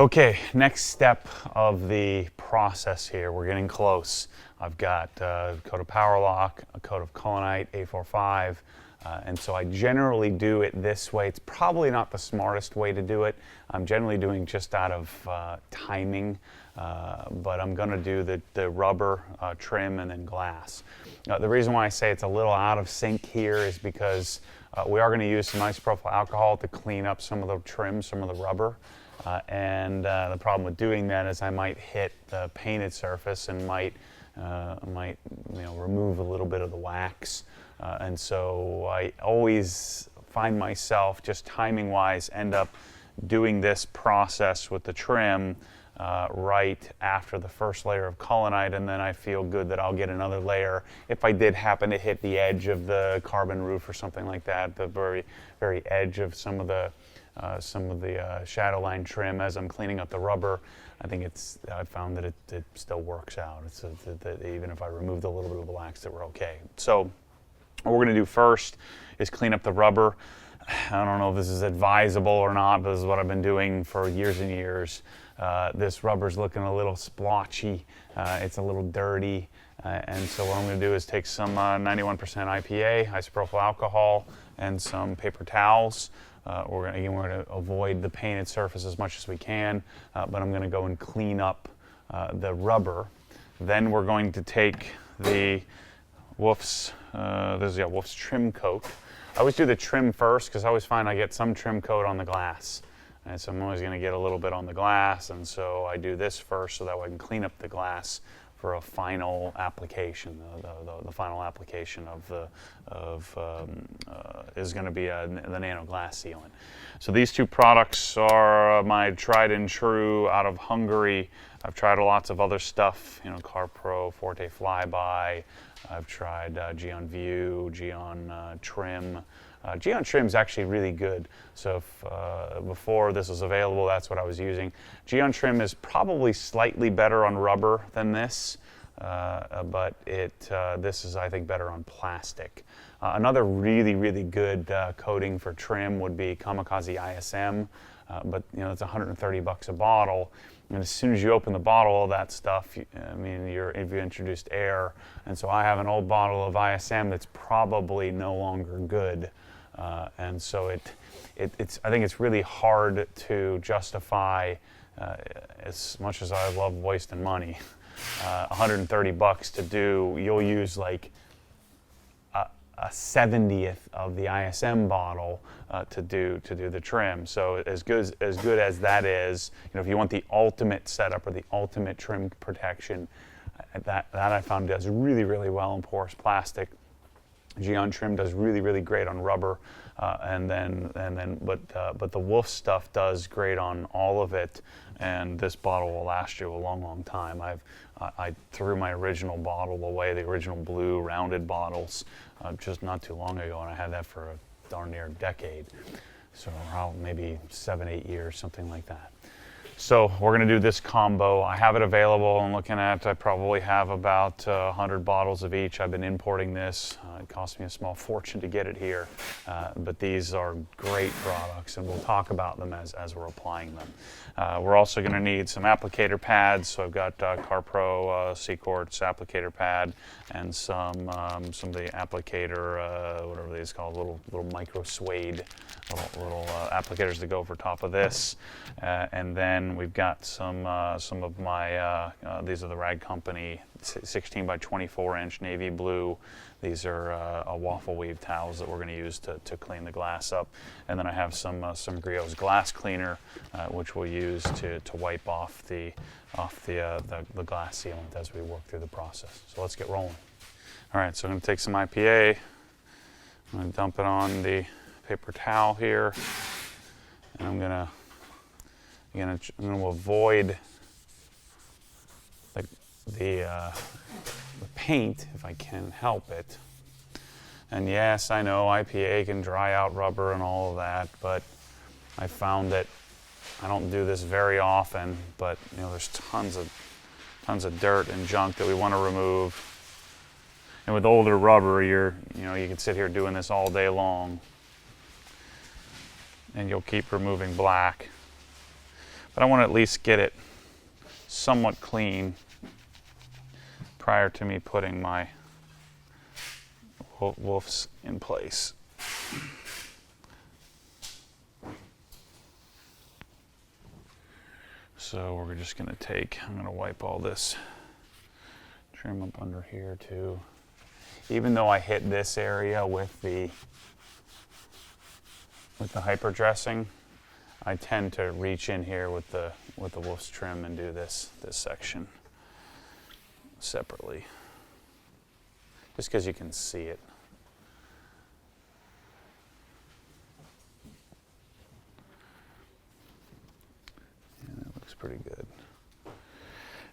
Okay, next step of the process here. We're getting close. I've got a coat of Powerlock, a coat of Collinite A45, and so I generally do it this way. It's probably not the smartest way to do it. I'm generally doing just out of timing, but I'm going to do the rubber, trim, and then glass. The reason why I say it's a little out of sync here is because we are going to use some isopropyl alcohol to clean up some of the trim, some of the rubber. And the problem with doing that is I might hit the painted surface and might remove a little bit of the wax. And so I always find myself, just timing-wise, end up doing this process with the trim right after the first layer of Collinite, and then I feel good that I'll get another layer if I did happen to hit the edge of the carbon roof or something like that, the very, very edge of some of the shadow line trim as I'm cleaning up the rubber. I found that it still works out. Even if I removed a little bit of the wax, that we're okay. So what we're going to do first is clean up the rubber. I don't know if this is advisable or not, but this is what I've been doing for years and years. This rubber's looking a little splotchy. It's a little dirty. And so what I'm going to do is take some 91% IPA, isopropyl alcohol, and some paper towels. We're going to avoid the painted surface as much as we can, but I'm going to go and clean up the rubber. Then we're going to take the Wolf's trim coat. I always do the trim first because I always find I get some trim coat on the glass. And so I'm always going to get a little bit on the glass, and so I do this first so that way I can clean up the glass for a final application. The final application is going to be the Nano glass sealant. So these two products are my tried and true out of Hungary. I've tried lots of other stuff, CarPro, Forte Flyby. I've tried Geon View, Geon Trim. Geon Trim is actually really good. So if, before this was available, that's what I was using. Geon Trim is probably slightly better on rubber than this, but this is, I think, better on plastic. Another really, really good coating for trim would be Kamikaze ISM, but it's $130 a bottle. And as soon as you open the bottle of that stuff, you've introduced air. And so I have an old bottle of ISM that's probably no longer good. And so I think it's really hard to justify, as much as I love wasting money, $130 to do. You'll use like a 70th of the ISM bottle to do the trim. So as good as that is, if you want the ultimate setup or the ultimate trim protection, that I found does really, really well on porous plastic. Geon Trim does really, really great on rubber, but the Wolf stuff does great on all of it, and this bottle will last you a long, long time. I threw my original bottle away, the original blue rounded bottles, just not too long ago, and I had that for a darn near decade. So maybe 7-8 years, something like that. So we're going to do this combo. I have it available. I'm looking at, I probably have about 100 bottles of each. I've been importing this. It cost me a small fortune to get it here. But these are great products, and we'll talk about them as we're applying them. We're also going to need some applicator pads. So I've got CarPro C-Quartz applicator pad and some of the applicator, whatever these called, little micro Suede, little applicators to go over top of this. And then we've got some of my, these are the Rag Company 16 by 24 inch navy blue. These are waffle weave towels that we're going to use to clean the glass up. And then I have some Griot's glass cleaner, which we'll use to wipe off the glass sealant as we work through the process. So let's get rolling. All right, so I'm going to take some IPA. I'm going to dump it on the paper towel here, and I'm going to avoid the paint if I can help it. And yes, I know IPA can dry out rubber and all of that, but I found that I don't do this very often, but there's tons of dirt and junk that we want to remove. And with older rubber, you can sit here doing this all day long, and you'll keep removing black. But I want to at least get it somewhat clean prior to me putting my woofs in place. So we're just going to take, I'm going to wipe all this trim up under here too. Even though I hit this area with the hyper dressing, I tend to reach in here with the woofs trim and do this section separately, just because you can see it. Yeah, that looks pretty good.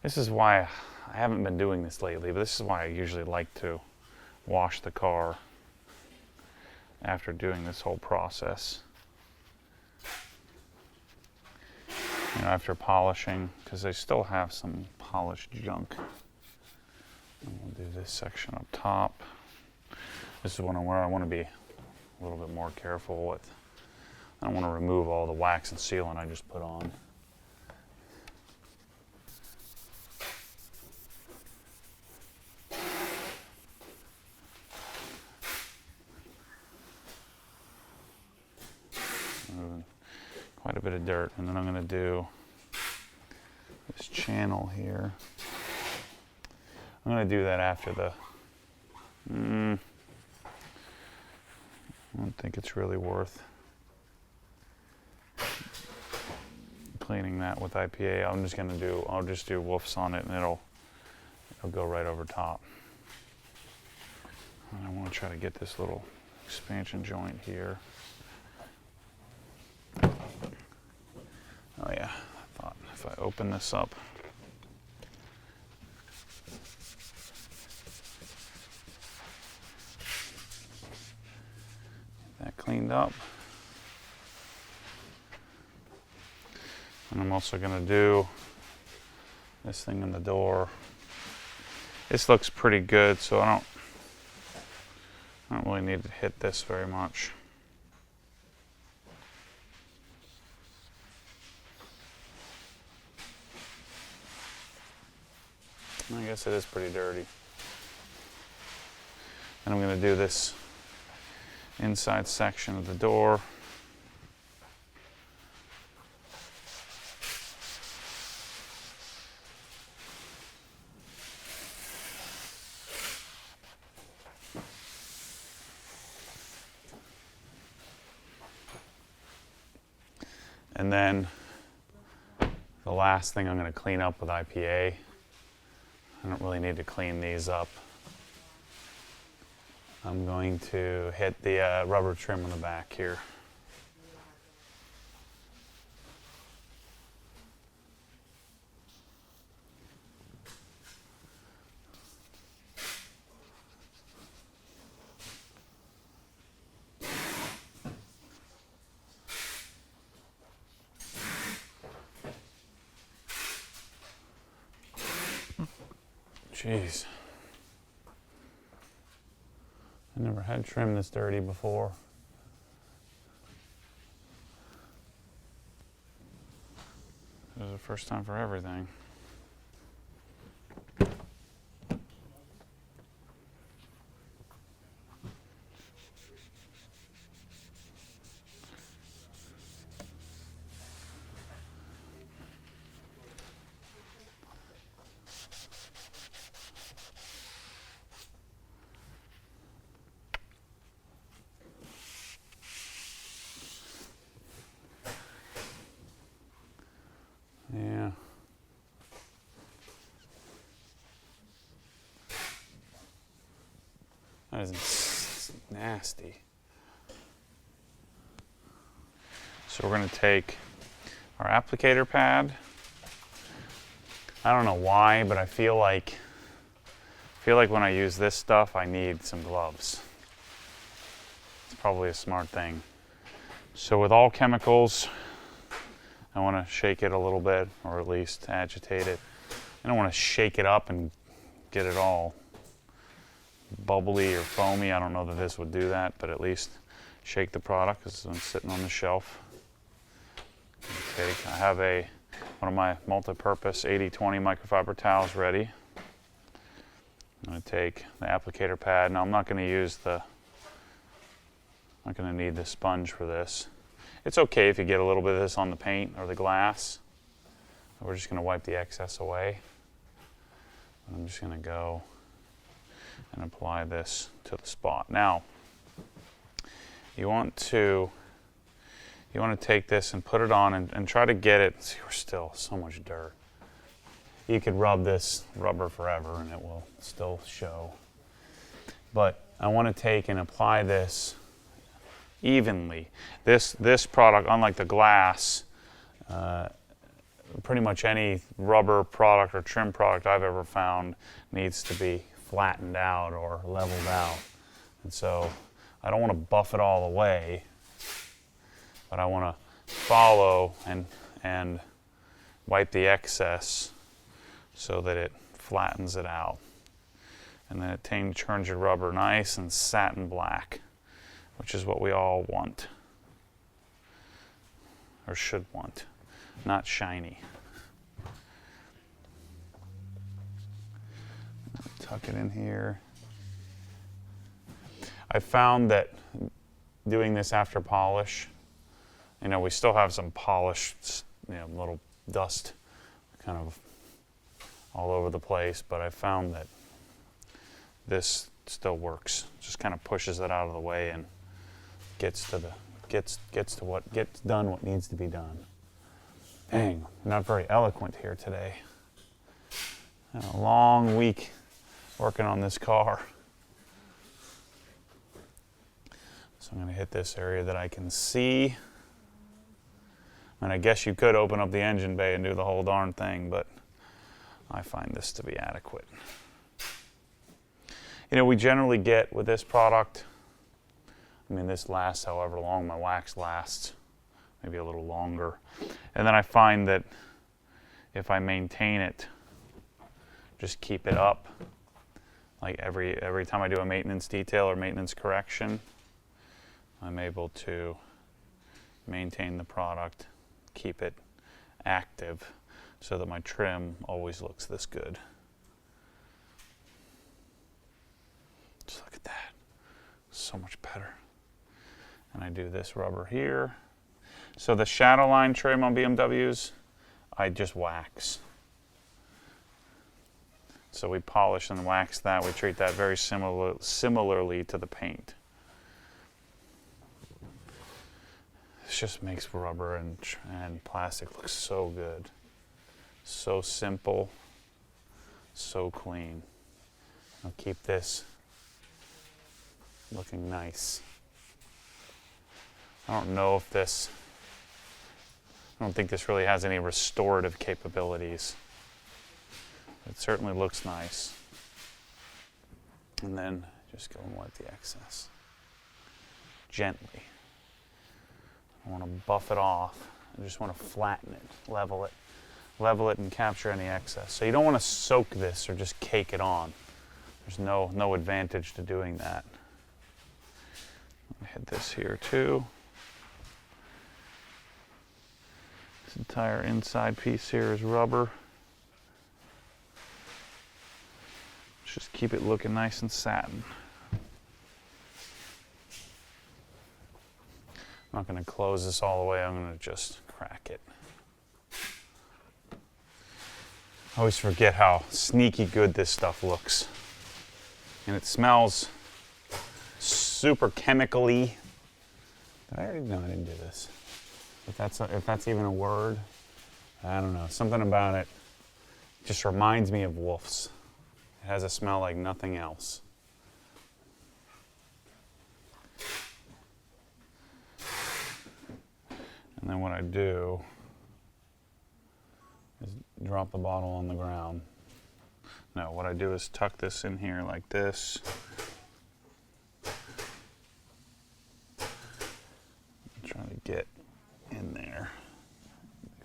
This is why I haven't been doing this lately, but this is why I usually like to wash the car after doing this whole process. You know, after polishing, because they still have some polished junk. And we'll do this section up top. This is one where I want to be a little bit more careful with. I don't want to remove all the wax and sealant I just put on. Quite a bit of dirt, and then I'm going to do this channel here. I'm going to do that after the. I don't think it's really worth cleaning that with IPA. I'll just do woofs on it, and it'll go right over top. And I want to try to get this little expansion joint here. Oh yeah, I thought if I open this up, get that cleaned up. And I'm also going to do this thing in the door. This looks pretty good, so I don't really need to hit this very much. I guess it is pretty dirty. And I'm going to do this inside section of the door. And then the last thing I'm going to clean up with IPA. I don't really need to clean these up. I'm going to hit the rubber trim on the back here. Jeez. I never had trim this dirty before. This is the first time for everything. Yeah. That is nasty. So we're going to take our applicator pad. I don't know why, but I feel like when I use this stuff, I need some gloves. It's probably a smart thing. So with all chemicals, I want to shake it a little bit, or at least agitate it. I don't want to shake it up and get it all bubbly or foamy. I don't know that this would do that, but at least shake the product because it's sitting on the shelf. I have a one of my multi-purpose 80/20 microfiber towels ready. I'm going to take the applicator pad. Now I'm not going to use the, not going to need the sponge for this. It's okay if you get a little bit of this on the paint or the glass. We're just going to wipe the excess away. I'm just going to go and apply this to the spot. Now, you want to take this and put it on and try to get it. See, we're still so much dirt. You could rub this rubber forever and it will still show. But I want to take and apply this evenly. This product, unlike the glass, pretty much any rubber product or trim product I've ever found needs to be flattened out or leveled out. And so I don't want to buff it all away, but I want to follow and wipe the excess so that it flattens it out. And then it turns your rubber nice and satin black, which is what we all want, or should want, not shiny. Tuck it in here. I found that doing this after polish, you know, we still have some polish, you know, little dust kind of all over the place, but I found that this still works. Just kind of pushes it out of the way and gets done what needs to be done. Dang, not very eloquent here today. Had a long week working on this car. So I'm going to hit this area that I can see. And I guess you could open up the engine bay and do the whole darn thing, but I find this to be adequate. You know, we generally get with this product, I mean, this lasts however long my wax lasts, maybe a little longer. And then I find that if I maintain it, just keep it up, like every time I do a maintenance detail or maintenance correction, I'm able to maintain the product, keep it active so that my trim always looks this good. Just look at that, so much better. And I do this rubber here. So the shadow line trim on BMWs, I just wax. So we polish and wax that. We treat that very similarly to the paint. This just makes rubber and plastic look so good. So simple, so clean. I'll keep this looking nice. I don't know if this, I don't think this really has any restorative capabilities. It certainly looks nice. And then just go and wipe the excess. Gently. I want to buff it off. I just want to flatten it, level it and capture any excess. So you don't want to soak this or just cake it on. There's no advantage to doing that. Hit this here too. This entire inside piece here is rubber. Just keep it looking nice and satin. I'm not going to close this all the way, I'm going to just crack it. I always forget how sneaky good this stuff looks. And it smells super chemically. Did I already? No, I didn't do this. If that's even a word, I don't know. Something about it just reminds me of wolves. It has a smell like nothing else. And then what I do is drop the bottle on the ground. No, what I do is tuck this in here like this. Try to get in there.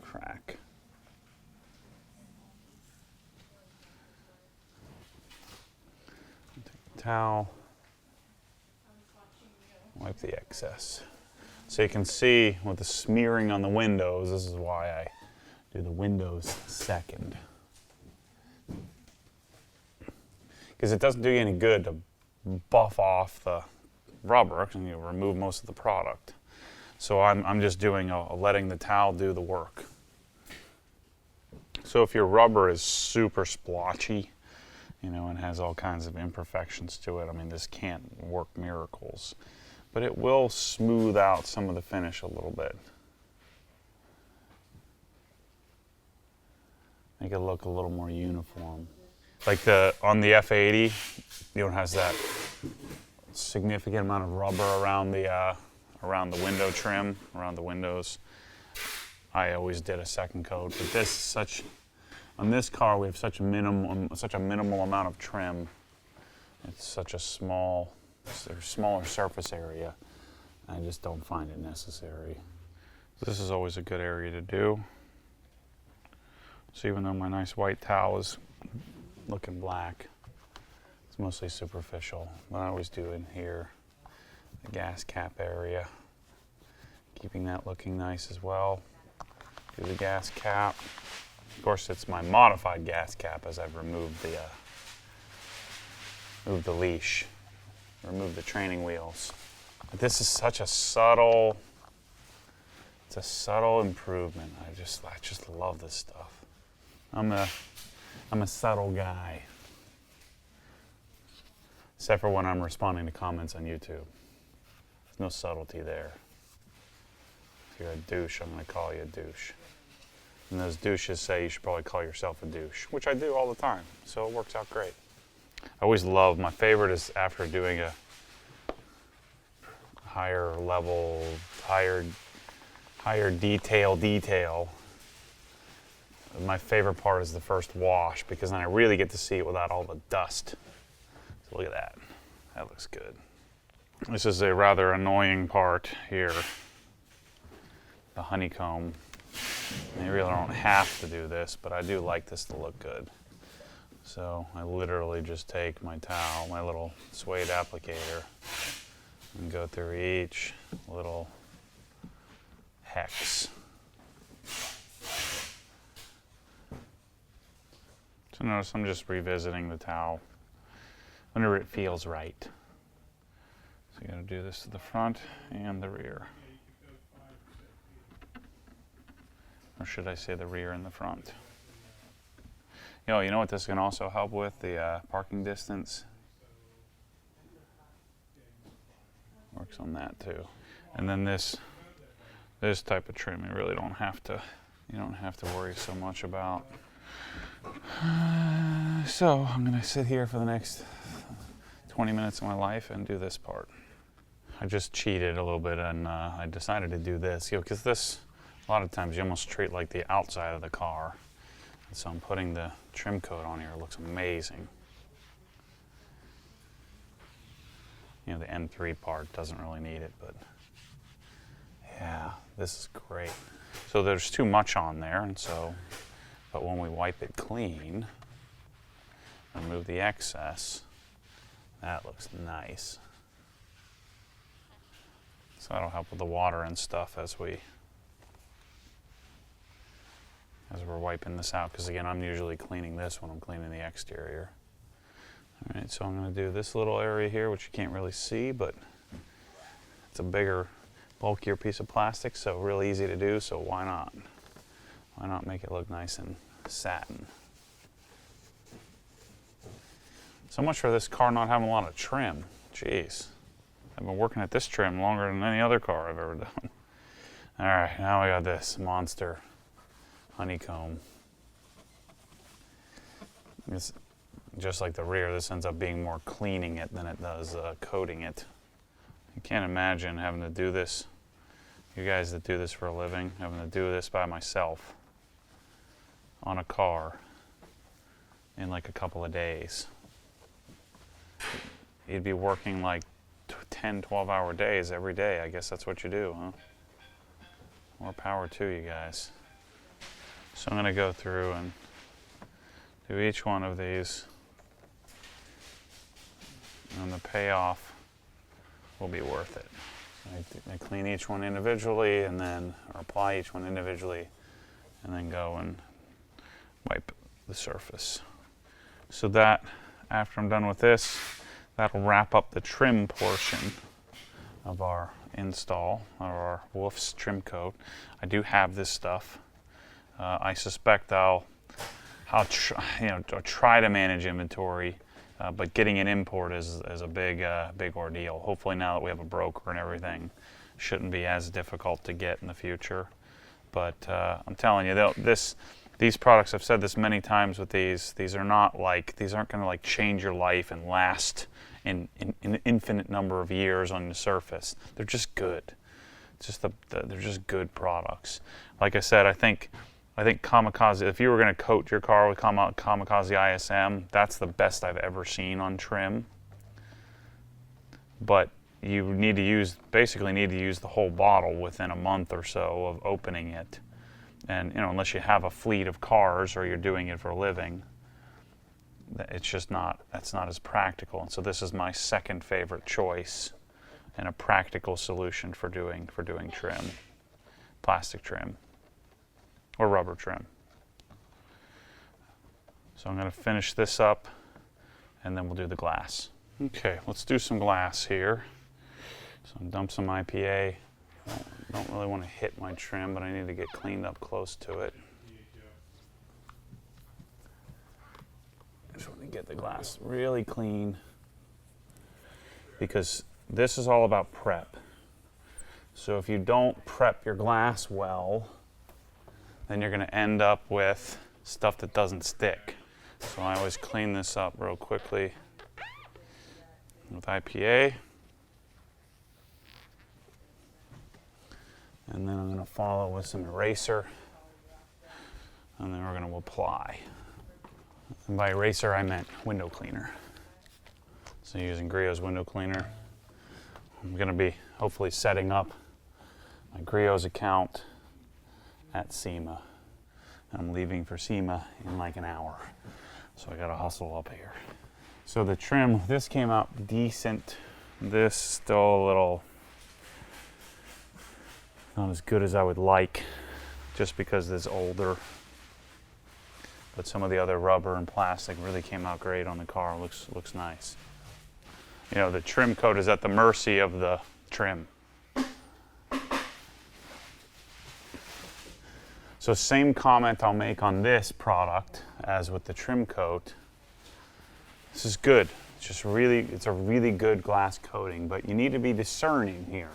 Crack. Take the towel. Wipe the excess. So you can see with the smearing on the windows, this is why I Do the windows second. Because it doesn't do you any good to buff off the rubber, and you remove most of the product. So I'm just doing letting the towel do the work. So if your rubber is super splotchy, you know, and has all kinds of imperfections to it, I mean, this can't work miracles. But it will smooth out some of the finish a little bit. Make it look a little more uniform. Like on the F80, you know, it has that significant amount of rubber around the window trim, around the windows. I always did a second coat, but on this car we have such a minimal amount of trim. It's such a smaller surface area. I just don't find it necessary. This is always a good area to do. So even though my nice white towel is looking black, it's mostly superficial. What I always do in here, the gas cap area, keeping that looking nice as well. Do the gas cap. Of course, it's my modified gas cap as I've removed the leash, removed the training wheels. But this is such a subtle, it's a subtle improvement. I just love this stuff. I'm a subtle guy. Except for when I'm responding to comments on YouTube. There's no subtlety there. If you're a douche, I'm going to call you a douche. And those douches say you should probably call yourself a douche, which I do all the time, so it works out great. I always love, my favorite is after doing a higher level, higher detail. My favorite part is the first wash, because then I really get to see it without all the dust. So look at that. That looks good. This is a rather annoying part here, the honeycomb. You really don't have to do this, but I do like this to look good. So I literally just take my towel, my little Suede applicator, and go through each little hex. So notice I'm just revisiting the towel whenever it feels right. So you gotta do this to the front and the rear. Or should I say the rear and the front? You know what this can also help with? The parking distance. Works on that too. And then this type of trim, you really don't have to worry so much about. So I'm gonna sit here for the next 20 minutes of my life and do this part. I just cheated a little bit, and I decided to do this, because this, a lot of times you almost treat like the outside of the car. And so I'm putting the trim coat on here. It looks amazing. You know, the N3 part doesn't really need it, but yeah, this is great. So there's too much on there, and so, but when we wipe it clean, remove the excess, that looks nice. So that'll help with the water and stuff as we're wiping this out, because again, I'm usually cleaning this when I'm cleaning the exterior. All right, so I'm going to do this little area here, which you can't really see, but it's a bigger, bulkier piece of plastic, so really easy to do, so why not? Why not make it look nice and satin? So much for this car not having a lot of trim. Jeez. I've been working at this trim longer than any other car I've ever done. All right, now we got this monster honeycomb. It's just like the rear, this ends up being more cleaning it than it does coating it. You can't imagine having to do this, you guys that do this for a living, having to do this by myself on a car in like a couple of days. You'd be working like 10, 12-hour days every day. I guess that's what you do, huh? More power to you guys. So I'm going to go through and do each one of these, and the payoff will be worth it. I clean each one individually, and then, or apply each one individually, and then go and wipe the surface. So that, after I'm done with this, that'll wrap up the trim portion of our install, or our Wolf's trim coat. I do have this stuff. I suspect I'll try to manage inventory, but getting an import is a big ordeal. Hopefully now that we have a broker and everything, shouldn't be as difficult to get in the future. But I'm telling you, these products, I've said this many times with these aren't going to like change your life and last in an infinite number of years on the surface. They're just good. It's just they're just good products. Like I said, I think Kamikaze, if you were going to coat your car with Kamikaze ISM, that's the best I've ever seen on trim. But you basically need to use the whole bottle within a month or so of opening it. And unless you have a fleet of cars or you're doing it for a living, that's not as practical. And so this is my second favorite choice and a practical solution for doing trim, plastic trim or rubber trim. So I'm going to finish this up and then we'll do the glass. Okay, let's do some glass here. So dump some IPA. Don't really want to hit my trim, but I need to get cleaned up close to it. I just want to get the glass really clean because this is all about prep. So if you don't prep your glass well, then you're going to end up with stuff that doesn't stick. So I always clean this up real quickly with IPA. And then I'm going to follow with some eraser, and then we're going to apply. And by eraser, I meant window cleaner. So using Griot's window cleaner. I'm going to be hopefully setting up my Griot's account at SEMA. And I'm leaving for SEMA in like an hour. So I got to hustle up here. So the trim, this came out decent. This still a little not as good as I would like, just because it's older. But some of the other rubber and plastic really came out great on the car. Looks nice. The trim coat is at the mercy of the trim. So same comment I'll make on this product as with the trim coat. This is good. It's a really good glass coating, but you need to be discerning here.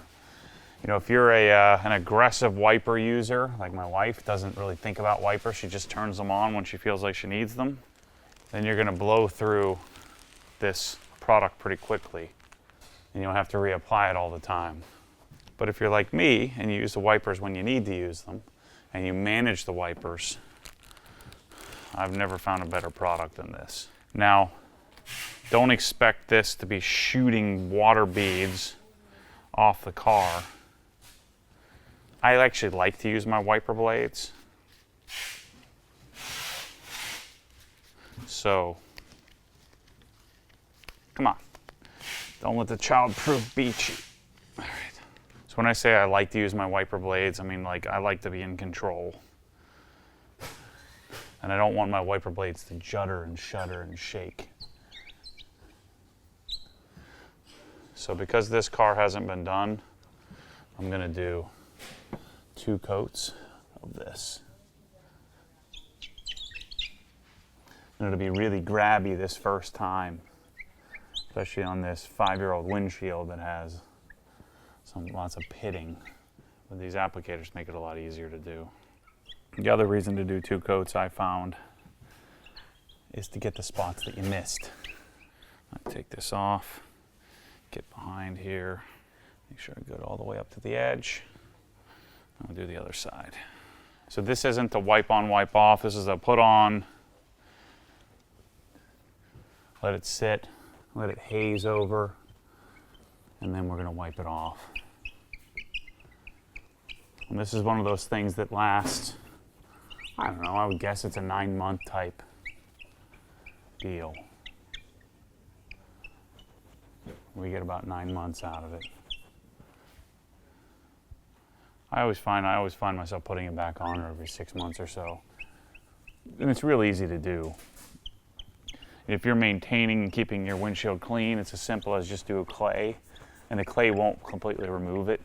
If you're an aggressive wiper user, like my wife doesn't really think about wipers, she just turns them on when she feels like she needs them, then you're going to blow through this product pretty quickly, and you'll have to reapply it all the time. But if you're like me and you use the wipers when you need to use them, and you manage the wipers, I've never found a better product than this. Now, don't expect this to be shooting water beads off the car. I actually like to use my wiper blades. So, come on. Don't let the child-proof beat you. All right. So when I say I like to use my wiper blades, I mean I like to be in control. And I don't want my wiper blades to judder and shudder and shake. So because this car hasn't been done, I'm going to do 2 coats of this. And it'll be really grabby this first time, especially on this 5-year-old windshield that has lots of pitting. But these applicators make it a lot easier to do. The other reason to do 2 coats I found is to get the spots that you missed. I take this off, get behind here, make sure I go all the way up to the edge. I'll do the other side. So this isn't a wipe on, wipe off. This is a put on, let it sit, let it haze over, and then we're going to wipe it off. And this is one of those things that lasts, I don't know, I would guess it's a 9-month type deal. We get about 9 months out of it. I always find myself putting it back on every 6 months or so. And it's real easy to do. If you're maintaining and keeping your windshield clean, it's as simple as just do a clay, and the clay won't completely remove it.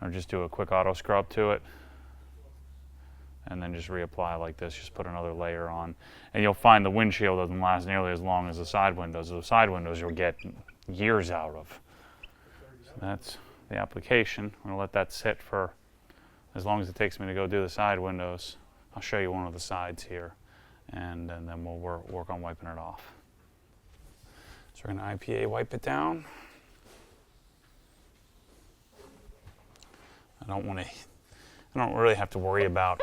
Or just do a quick auto scrub to it, and then just reapply like this. Just put another layer on, and you'll find the windshield doesn't last nearly as long as the side windows. The side windows you'll get years out of. So that's the application. I'm gonna let that sit for as long as it takes me to go do the side windows. I'll show you one of the sides here, and then we'll work on wiping it off. So we're gonna IPA wipe it down. I don't really have to worry about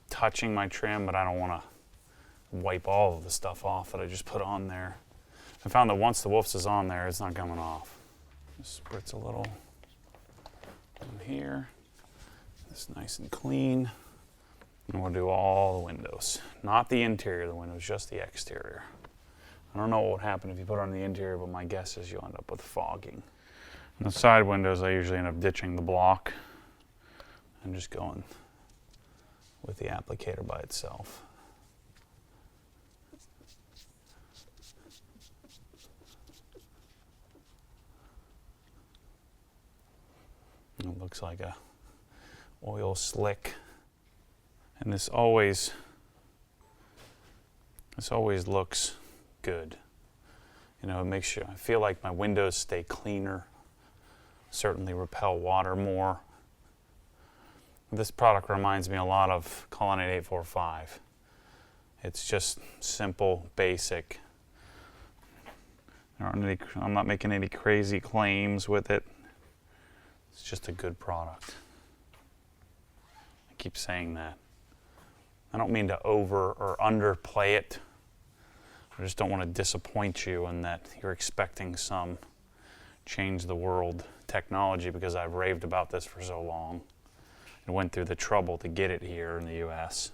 touching my trim, but I don't want to wipe all of the stuff off that I just put on there. I found that once the woofs is on there, it's not coming off. Just spritz a little in here. It's nice and clean. And we'll do all the windows. Not the interior of the windows, just the exterior. I don't know what would happen if you put it on the interior, but my guess is you'll end up with fogging. On the side windows, I usually end up ditching the block and just going with the applicator by itself. It looks like a oil slick, and this always looks good. You know, it makes sure I feel like my windows stay cleaner. Certainly repel water more. This product reminds me a lot of Collinite 845. It's just simple, basic. I'm not making any crazy claims with it. It's just a good product. I keep saying that. I don't mean to over or underplay it. I just don't want to disappoint you in that you're expecting some change the world technology, because I've raved about this for so long and went through the trouble to get it here in the US.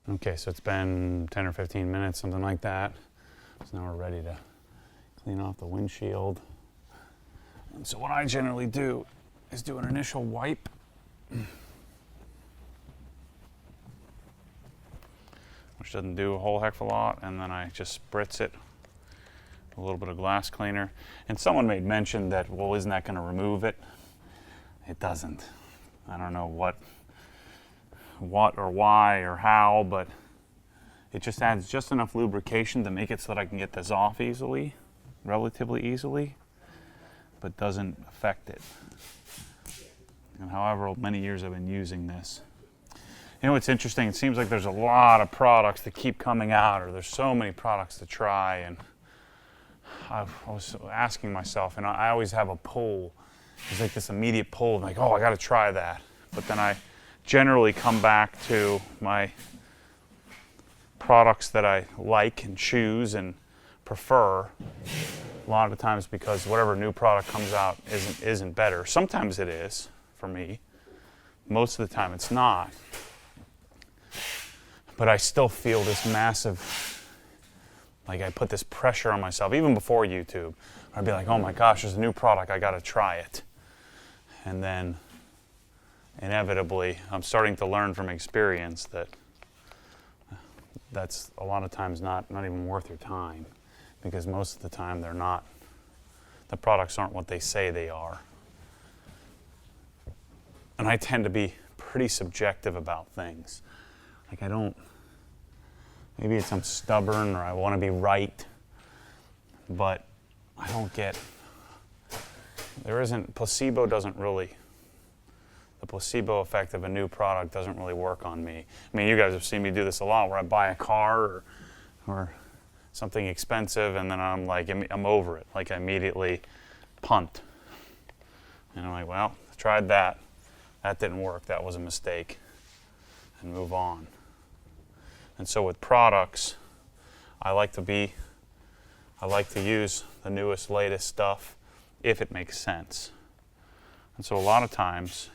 Okay, so it's been 10 or 15 minutes, something like that. So now we're ready to clean off the windshield. And so what I generally do is do an initial wipe. Which doesn't do a whole heck of a lot, and then I just spritz it. A little bit of glass cleaner. And someone made mention that, well, isn't that going to remove it? It doesn't. I don't know what or why or how, but it just adds just enough lubrication to make it so that I can get this off easily, relatively easily, but doesn't affect it. And however many years I've been using this. You know, it's interesting. It seems like there's a lot of products that keep coming out, or there's so many products to try, and I was asking myself, and I always have a pull. There's like this immediate pull, like, oh, I got to try that. But then I generally come back to my products that I like and choose and prefer. A lot of the times because whatever new product comes out isn't better. Sometimes it is for me. Most of the time it's not. But I still feel this massive, like I put this pressure on myself, even before YouTube. I'd be like, oh my gosh, there's a new product, I gotta try it. And then inevitably, I'm starting to learn from experience that that's a lot of times not even worth your time, because most of the time they're not, the products aren't what they say they are. And I tend to be pretty subjective about things. Like maybe it's I'm stubborn or I want to be right, but I don't get, the placebo effect of a new product doesn't really work on me. I mean, you guys have seen me do this a lot, where I buy a car or something expensive, and then I'm like, I'm over it. Like I immediately punt. And I'm like, well, I tried that. That didn't work. That was a mistake. And move on. And so with products, I like to use the newest, latest stuff if it makes sense. And so a lot of times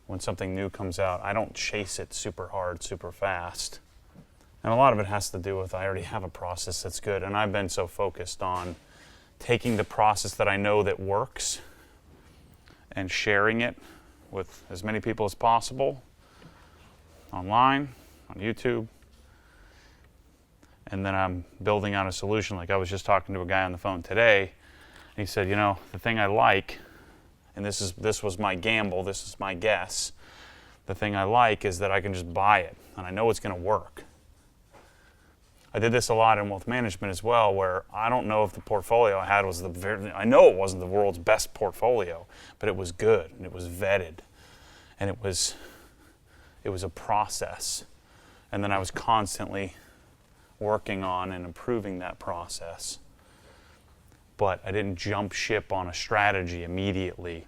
when something new comes out, I don't chase it super hard, super fast. And a lot of it has to do with I already have a process that's good, and I've been so focused on taking the process that I know that works and sharing it with as many people as possible online, on YouTube. And then I'm building out a solution. Like I was just talking to a guy on the phone today, and he said, you know, the thing I like, and this was my gamble, this is my guess, the thing I like is that I can just buy it, and I know it's going to work. I did this a lot in wealth management as well, where I don't know if the portfolio I had was I know it wasn't the world's best portfolio, but it was good, and it was vetted, and it was a process. And then I was constantly working on and improving that process. But I didn't jump ship on a strategy immediately,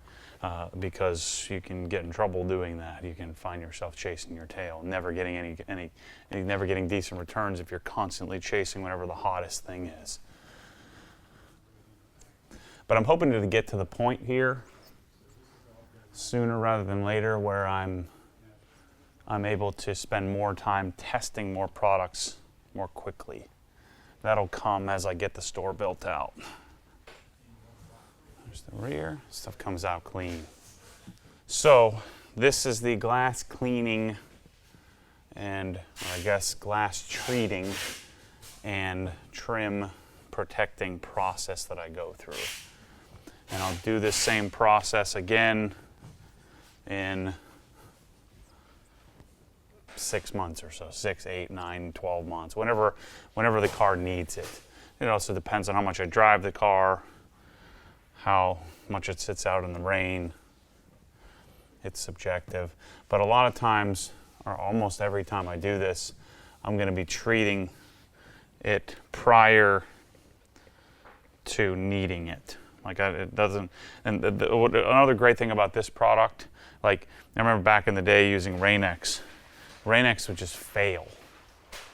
because you can get in trouble doing that. You can find yourself chasing your tail, never getting never getting decent returns if you're constantly chasing whatever the hottest thing is. But I'm hoping to get to the point here sooner rather than later where I'm able to spend more time testing more products more quickly. That'll come as I get the store built out. There's the rear. Stuff comes out clean. So this is the glass cleaning and, I guess, glass treating and trim protecting process that I go through. And I'll do this same process again in 6 months or so, 6, 8, 9, 12 months, whenever the car needs it. It also depends on how much I drive the car, how much it sits out in the rain. It's subjective. But a lot of times, or almost every time I do this, I'm going to be treating it prior to needing it. Like it doesn't. And another great thing about this product, like I remember back in the day using Rain-X. Rain-X would just fail.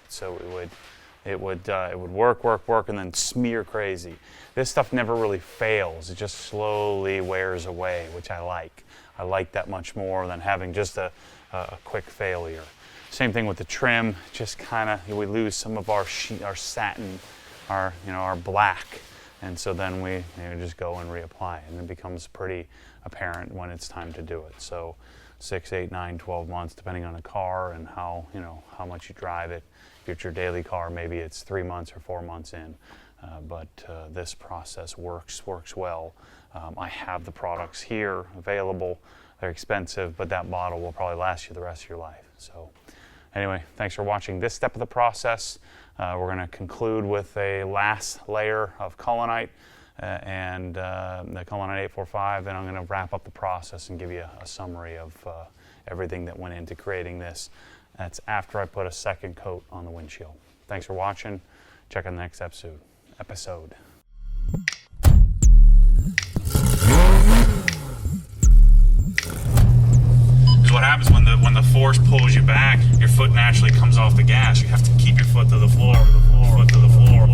So it would work, and then smear crazy. This stuff never really fails. It just slowly wears away, which I like. I like that much more than having just a quick failure. Same thing with the trim. Just kind of we lose some of our satin, our black, and so then we just go and reapply, and it becomes pretty apparent when it's time to do it. So 6, 8, 9, 12 months, depending on the car and how much you drive it. If it's your daily car, maybe it's 3 months or 4 months in. But this process works well. I have the products here available. They're expensive, but that bottle will probably last you the rest of your life. So anyway, thanks for watching this step of the process. We're going to conclude with a last layer of Collinite and the Collinite 845, and I'm going to wrap up the process and give you a summary of everything that went into creating this. That's after I put a second coat on the windshield. Thanks for watching. Check out the next episode. What happens when the force pulls you back, your foot naturally comes off the gas. You have to keep your foot to the floor, foot to the floor.